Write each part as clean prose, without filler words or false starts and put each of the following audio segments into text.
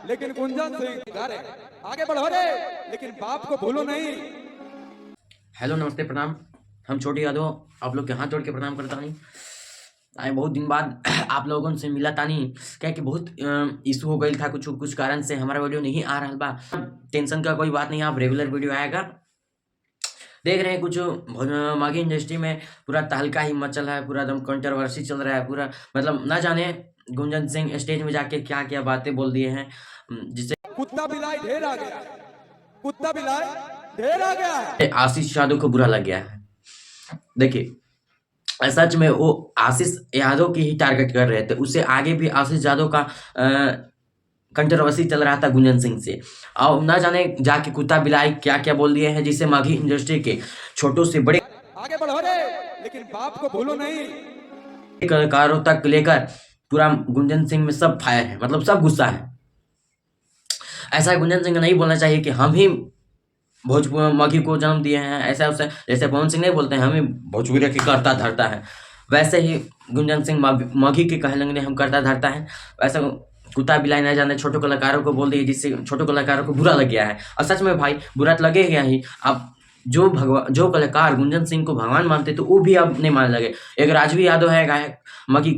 लेकिन गुंजन सिंह अरे आगे बढ़ो रे, लेकिन बाप को भूलो नहीं। हेलो नमस्ते प्रणाम। हम छोटे यादव आप लोग के हाथ जोड़ के प्रणाम करता हूँ। आए बहुत दिन बाद आप लोगों से मिला तानी क्या कि बहुत इशू हो गई था, कुछ कारण से हमारा वीडियो नहीं आ रहा बा। टेंशन का कोई बात नहीं, आप रेगुलर वीडियो आएगा। देख रहे हैं कुछ मागी इंडस्ट्री में पूरा तहलका ही मचल है, पूरा एकदम कंट्रोवर्सी चल रहा है पूरा। मतलब ना जाने गुंजन सिंह स्टेज में जाके क्या क्या बातें बोल दिए हैं, जिससे कुत्ता बिलाई ढेर आ गया, कुत्ता बिलाई ढेर आ गया है। आशीष यादव को बुरा लग गया है। देखिए सच में वो आशीष यादव की ही टारगेट कर रहे थे, उससे आगे भी आशीष यादव का कंट्रोवर्सी चल रहा था गुंजन सिंह से। और ना जाने जाके कुत्ता बिलाई क्या क्या बोल दिए हैं, जिससे माघी इंडस्ट्री के छोटों से बड़े आगे बढ़ो रे, लेकिन बाप को भूलो नहीं। कलाकारों तक लेकर पूरा गुंजन सिंह में सब फायर है, मतलब सब गुस्सा है। ऐसा गुंजन सिंह को नहीं बोलना चाहिए कि हम ही भोजपुरी माघी को जन्म दिए हैं, ऐसा वैसा। जैसे पवन सिंह नहीं बोलते हैं हम ही भोजपुरी के करता धरता है, वैसे ही गुंजन सिंह माघी के कहे लगने हम करता धरता है। वैसा कुत्ता बिलाई ना जाने छोटे कलाकारों को बोल दिए, जिससे छोटे कलाकारों को बुरा लग गया है। और सच में भाई बुरा तो लगेगा ही। अब जो कलाकार गुंजन सिंह को भगवान मानते तो वो भी अब नहीं मानने लगे। एक राजवी यादव है गायक माघी,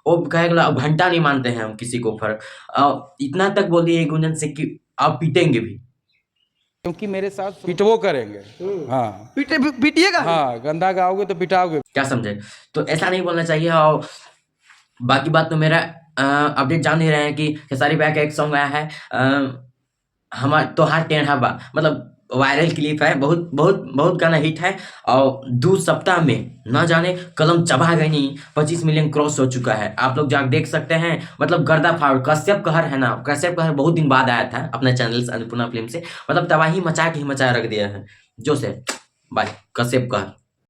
वो कहेगा अब घंटा नहीं मानते हैं हम किसी को फर्क। इतना तक बोल दिए गुंजन सिंह की आप पीटेंगे भी, क्योंकि मेरे साथ पिटवो करेंगे। हाँ पीटिएगा। हाँ, गंदा गाओगे तो पिटाओगे। क्या समझे? तो ऐसा नहीं बोलना चाहिए। और बाकी बात तो मेरा अपडेट जान ही रहे हैं कि खेसारी भैया का एक सॉन्ग आया है हमार तोहार टेढ़ा बा, मतलब वायरल क्लिप है, बहुत बहुत बहुत गाना हिट है। और 2 सप्ताह में ना जाने कलम चबा गई नहीं, 25 मिलियन क्रॉस हो चुका है। आप लोग जाकर देख सकते हैं। मतलब गर्दा फाड़ कश्यप कहर है ना, कश्यप कहर बहुत दिन बाद आया था अपने चैनल से, अन्नपूर्णा फिल्म से। मतलब तबाही मचा के ही मचा रख दिया है जो से। बाय कश्यप कहर।